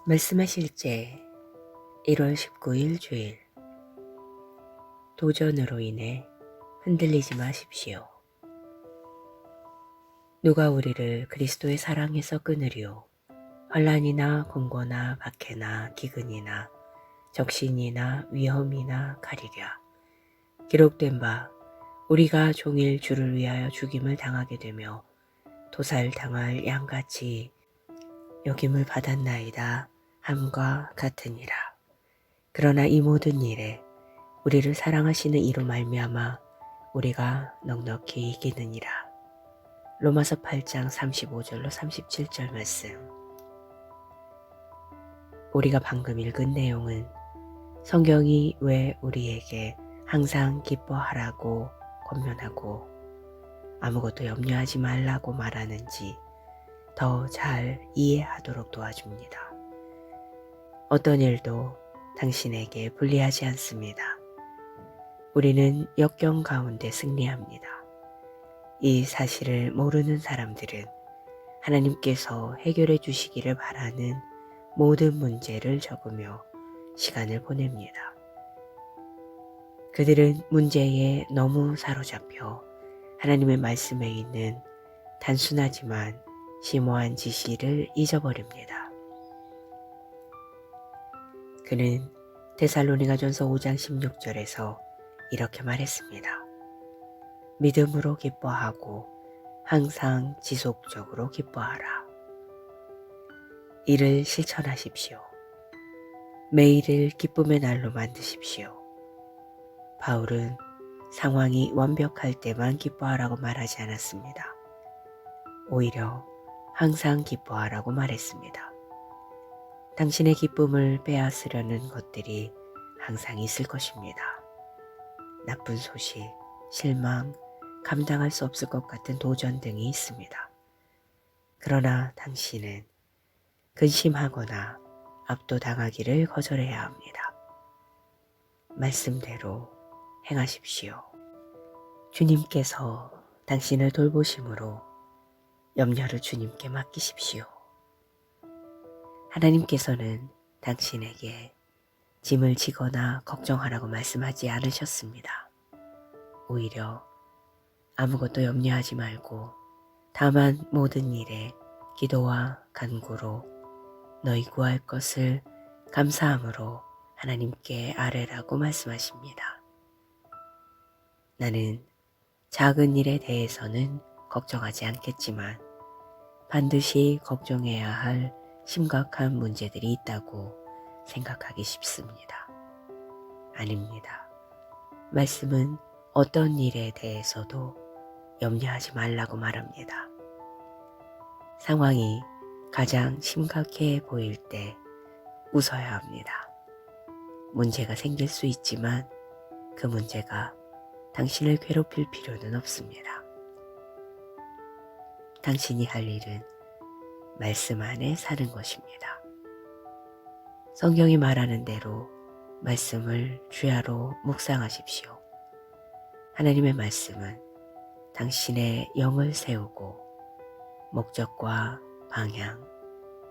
말씀의 실제 1월 19일 주일. 도전으로 인해 흔들리지 마십시오. 누가 우리를 그리스도의 사랑에서 끊으리요? 환난이나 공고나 박해나 기근이나 적신이나 위험이나 가리랴. 기록된 바 우리가 종일 주를 위하여 죽임을 당하게 되며 도살당할 양같이 여김을 받았나이다 함과 같으니라. 그러나 이 모든 일에 우리를 사랑하시는 이로 말미암아 우리가 넉넉히 이기느니라. 로마서 8장 35절로 37절 말씀. 우리가 방금 읽은 내용은 성경이 왜 우리에게 항상 기뻐하라고 권면하고 아무것도 염려하지 말라고 말하는지 더 잘 이해하도록 도와줍니다. 어떤 일도 당신에게 불리하지 않습니다. 우리는 역경 가운데 승리합니다. 이 사실을 모르는 사람들은 하나님께서 해결해 주시기를 바라는 모든 문제를 적으며 시간을 보냅니다. 그들은 문제에 너무 사로잡혀 하나님의 말씀에 있는 단순하지만 심오한 지시를 잊어버립니다. 그는 데살로니가전서 5장 16절에서 이렇게 말했습니다. 믿음으로 기뻐하고 항상 지속적으로 기뻐하라. 이를 실천하십시오. 매일을 기쁨의 날로 만드십시오. 바울은 상황이 완벽할 때만 기뻐하라고 말하지 않았습니다. 오히려 항상 기뻐하라고 말했습니다. 당신의 기쁨을 빼앗으려는 것들이 항상 있을 것입니다. 나쁜 소식, 실망, 감당할 수 없을 것 같은 도전 등이 있습니다. 그러나 당신은 근심하거나 압도당하기를 거절해야 합니다. 말씀대로 행하십시오. 주님께서 당신을 돌보심으로 염려를 주님께 맡기십시오. 하나님께서는 당신에게 짐을 지거나 걱정하라고 말씀하지 않으셨습니다. 오히려 아무것도 염려하지 말고 다만 모든 일에 기도와 간구로 너희 구할 것을 감사함으로 하나님께 아뢰라고 말씀하십니다. 나는 작은 일에 대해서는 걱정하지 않겠지만 반드시 걱정해야 할 심각한 문제들이 있다고 생각하기 쉽습니다. 아닙니다. 말씀은 어떤 일에 대해서도 염려하지 말라고 말합니다. 상황이 가장 심각해 보일 때 웃어야 합니다. 문제가 생길 수 있지만 그 문제가 당신을 괴롭힐 필요는 없습니다. 당신이 할 일은 말씀 안에 사는 것입니다. 성경이 말하는 대로 말씀을 주야로 묵상하십시오. 하나님의 말씀은 당신의 영을 세우고 목적과 방향,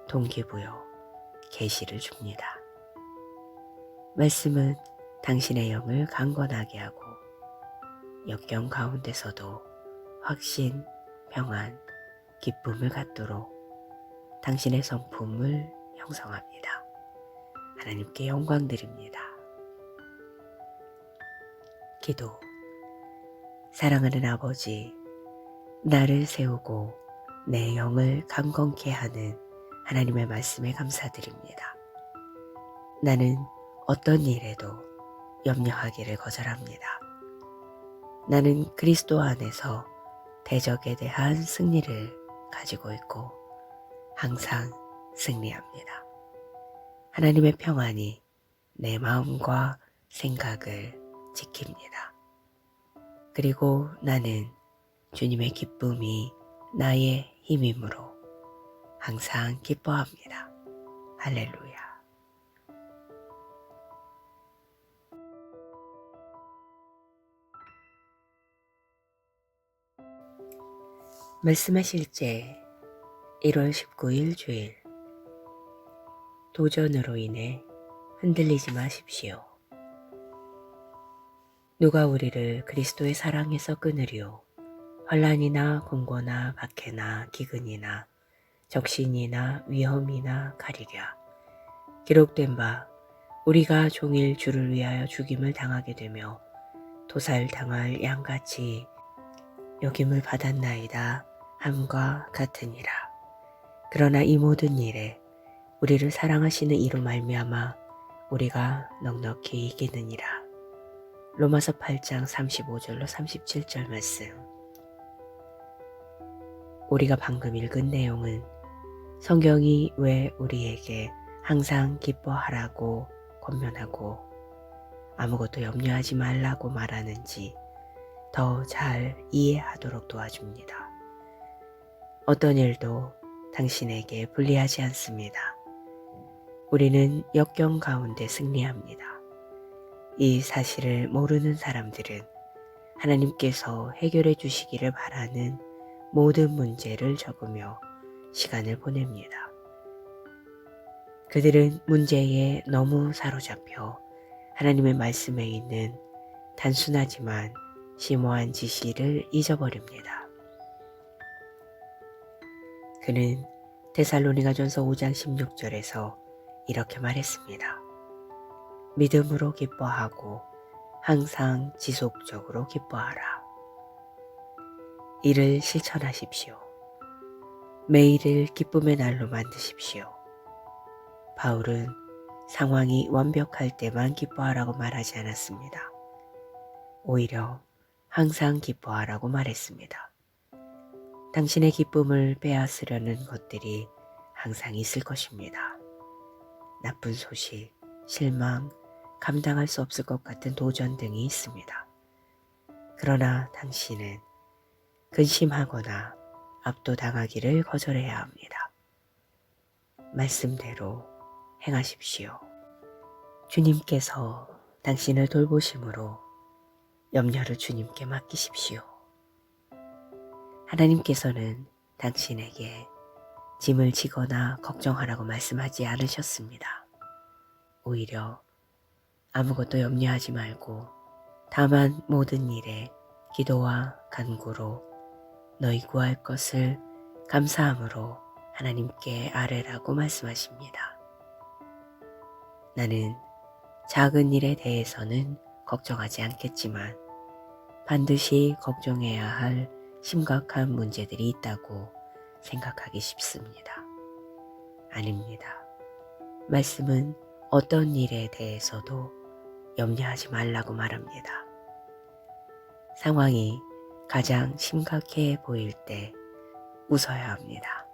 동기부여, 계시를 줍니다. 말씀은 당신의 영을 강건하게 하고 역경 가운데서도 확신, 평안, 기쁨을 갖도록 당신의 성품을 형성합니다. 하나님께 영광 드립니다. 기도. 사랑하는 아버지, 나를 세우고 내 영을 강건케 하는 하나님의 말씀에 감사드립니다. 나는 어떤 일에도 염려하기를 거절합니다. 나는 그리스도 안에서 대적에 대한 승리를 가지고 있고 항상 승리합니다. 하나님의 평안이 내 마음과 생각을 지킵니다. 그리고 나는 주님의 기쁨이 나의 힘이므로 항상 기뻐합니다. 할렐루야. 말씀의 실제 1월 19일 주일. 도전으로 인해 흔들리지 마십시오. 누가 우리를 그리스도의 사랑에서 끊으리요? 환난이나 공고나 박해나 기근이나 적신이나 위험이나 가리랴. 기록된 바 우리가 종일 주를 위하여 죽임을 당하게 되며 도살당할 양같이 여김을 받았나이다 함과 같으니라. 그러나 이 모든 일에 우리를 사랑하시는 이로 말미암아 우리가 넉넉히 이기느니라. 로마서 8장 35절로 37절 말씀. 우리가 방금 읽은 내용은 성경이 왜 우리에게 항상 기뻐하라고 권면하고 아무것도 염려하지 말라고 말하는지 더 잘 이해하도록 도와줍니다. 어떤 일도 당신에게 불리하지 않습니다. 우리는 역경 가운데 승리합니다. 이 사실을 모르는 사람들은 하나님께서 해결해 주시기를 바라는 모든 문제를 적으며 시간을 보냅니다. 그들은 문제에 너무 사로잡혀 하나님의 말씀에 있는 단순하지만 심오한 지시를 잊어버립니다. 그는 데살로니가전서 5장 16절에서 이렇게 말했습니다. 믿음으로 기뻐하고 항상 지속적으로 기뻐하라. 이를 실천하십시오. 매일을 기쁨의 날로 만드십시오. 바울은 상황이 완벽할 때만 기뻐하라고 말하지 않았습니다. 오히려 항상 기뻐하라고 말했습니다. 당신의 기쁨을 빼앗으려는 것들이 항상 있을 것입니다. 나쁜 소식, 실망, 감당할 수 없을 것 같은 도전 등이 있습니다. 그러나 당신은 근심하거나 압도당하기를 거절해야 합니다. 말씀대로 행하십시오. 주님께서 당신을 돌보심으로 염려를 주님께 맡기십시오. 하나님께서는 당신에게 짐을 지거나 걱정하라고 말씀하지 않으셨습니다. 오히려 아무것도 염려하지 말고 다만 모든 일에 기도와 간구로 너희 구할 것을 감사함으로 하나님께 아뢰라고 말씀하십니다. 나는 작은 일에 대해서는 걱정하지 않겠지만 반드시 걱정해야 할 심각한 문제들이 있다고 생각하기 쉽습니다. 아닙니다. 말씀은 어떤 일에 대해서도 염려하지 말라고 말합니다. 상황이 가장 심각해 보일 때 웃어야 합니다.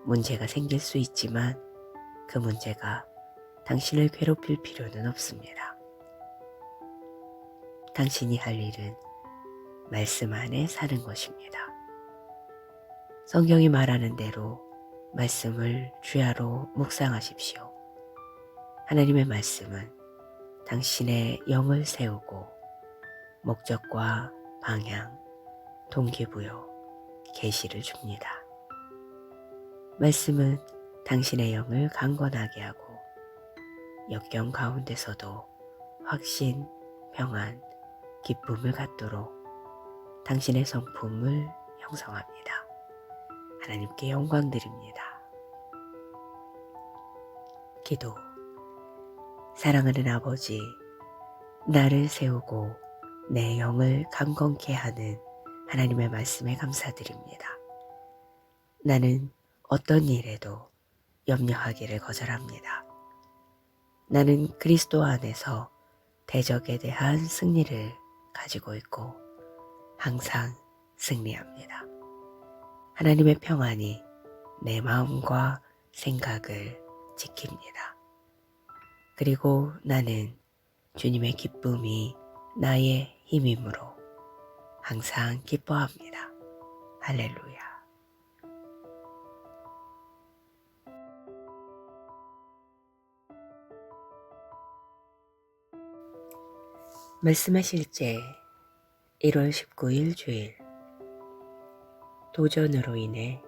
문제가 생길 수 있지만 그 문제가 당신을 괴롭힐 필요는 없습니다. 당신이 할 일은 말씀 안에 사는 것입니다. 성경이 말하는 대로 말씀을 주야로 묵상하십시오. 하나님의 말씀은 당신의 영을 세우고 목적과 방향, 동기부여, 계시를 줍니다. 말씀은 당신의 영을 강건하게 하고 역경 가운데서도 확신, 평안, 기쁨을 갖도록 당신의 성품을 형성합니다. 하나님께 영광 드립니다. 기도. 사랑하는 아버지, 나를 세우고 내 영을 강건케 하는 하나님의 말씀에 감사드립니다. 나는 어떤 일에도 염려하기를 거절합니다. 나는 그리스도 안에서 대적에 대한 승리를 가지고 있고 항상 승리합니다. 하나님의 평안이 내 마음과 생각을 지킵니다. 그리고 나는 주님의 기쁨이 나의 힘이므로 항상 기뻐합니다. 할렐루야. 말씀의 실제 1월 19일 주일. 도전으로 인해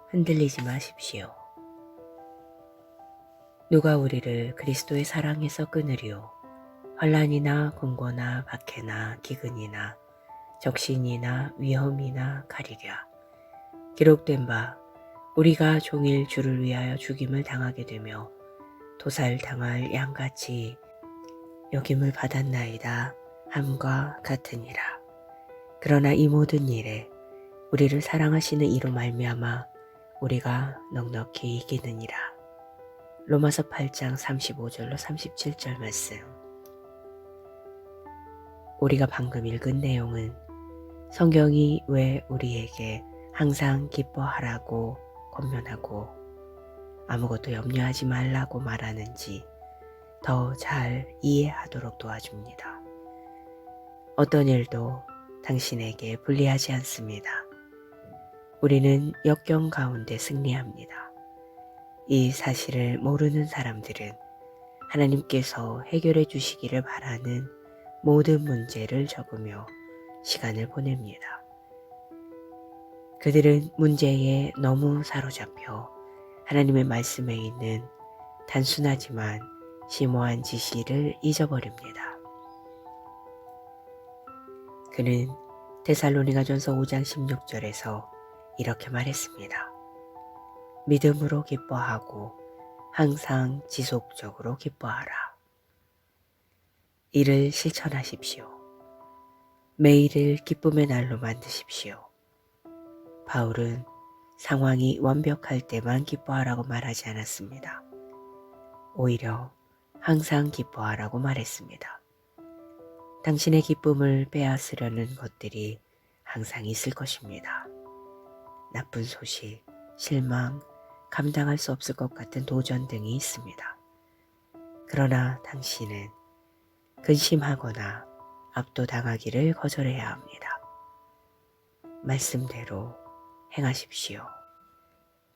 흔들리지 마십시오. 누가 우리를 그리스도의 사랑에서 끊으리요? 환난이나 공고나 박해나 기근이나 적신이나 위험이나 가리랴. 기록된 바 우리가 종일 주를 위하여 죽임을 당하게 되며 도살당할 양같이 여김을 받았나이다 함과 같으니라. 그러나 이 모든 일에 우리를 사랑하시는 이로 말미암아 우리가 넉넉히 이기느니라. 로마서 8장 35절로 37절 말씀. 우리가 방금 읽은 내용은 성경이 왜 우리에게 항상 기뻐하라고 권면하고 아무것도 염려하지 말라고 말하는지 더 잘 이해하도록 도와줍니다. 어떤 일도 당신에게 불리하지 않습니다. 우리는 역경 가운데 승리합니다. 이 사실을 모르는 사람들은 하나님께서 해결해 주시기를 바라는 모든 문제를 적으며 시간을 보냅니다. 그들은 문제에 너무 사로잡혀 하나님의 말씀에 있는 단순하지만 심오한 지시를 잊어버립니다. 그는 데살로니가전서 5장 16절에서 이렇게 말했습니다. 믿음으로 기뻐하고 항상 지속적으로 기뻐하라. 이를 실천하십시오. 매일을 기쁨의 날로 만드십시오. 바울은 상황이 완벽할 때만 기뻐하라고 말하지 않았습니다. 오히려 항상 기뻐하라고 말했습니다. 당신의 기쁨을 빼앗으려는 것들이 항상 있을 것입니다. 나쁜 소식, 실망, 감당할 수 없을 것 같은 도전 등이 있습니다. 그러나 당신은 근심하거나 압도당하기를 거절해야 합니다. 말씀대로 행하십시오.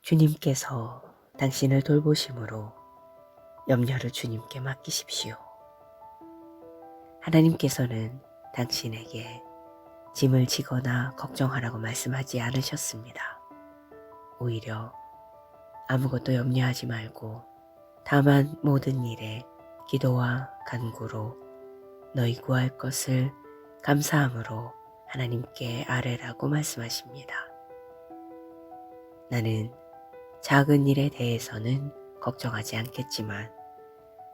주님께서 당신을 돌보심으로 염려를 주님께 맡기십시오. 하나님께서는 당신에게 짐을 지거나 걱정하라고 말씀하지 않으셨습니다. 오히려 아무것도 염려하지 말고 다만 모든 일에 기도와 간구로 너희 구할 것을 감사함으로 하나님께 아뢰라고 말씀하십니다. 나는 작은 일에 대해서는 걱정하지 않겠지만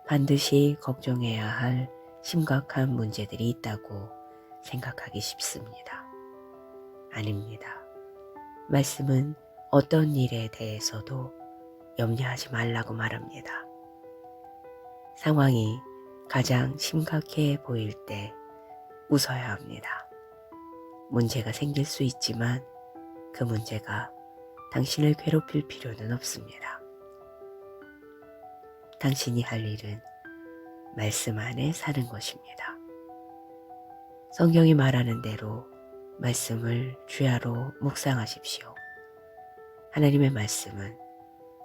반드시 걱정해야 할 심각한 문제들이 있다고 생각하기 쉽습니다. 아닙니다. 말씀은 어떤 일에 대해서도 염려하지 말라고 말합니다. 상황이 가장 심각해 보일 때 웃어야 합니다. 문제가 생길 수 있지만 그 문제가 당신을 괴롭힐 필요는 없습니다. 당신이 할 일은 말씀 안에 사는 것입니다. 성경이 말하는 대로 말씀을 주야로 묵상하십시오. 하나님의 말씀은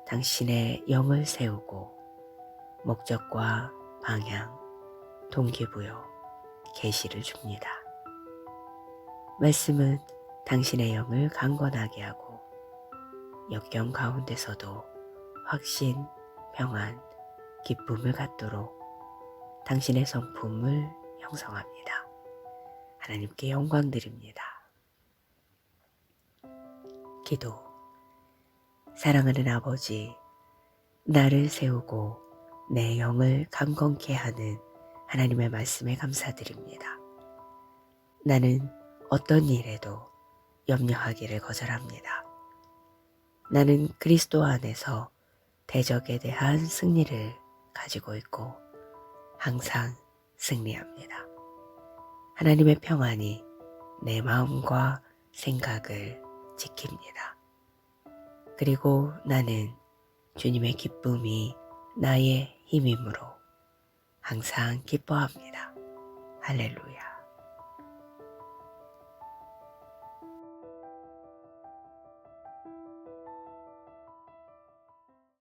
당신의 영을 세우고 목적과 방향, 동기부여, 계시를 줍니다. 말씀은 당신의 영을 강건하게 하고 역경 가운데서도 확신, 평안, 기쁨을 갖도록 당신의 성품을 형성합니다. 하나님께 영광 드립니다. 기도. 사랑하는 아버지, 나를 세우고 내 영을 강건케 하는 하나님의 말씀에 감사드립니다. 나는 어떤 일에도 염려하기를 거절합니다. 나는 그리스도 안에서 대적에 대한 승리를 가지고 있고 항상 승리합니다. 하나님의 평안이 내 마음과 생각을 지킵니다. 그리고 나는 주님의 기쁨이 나의 힘이므로 항상 기뻐합니다. 할렐루야.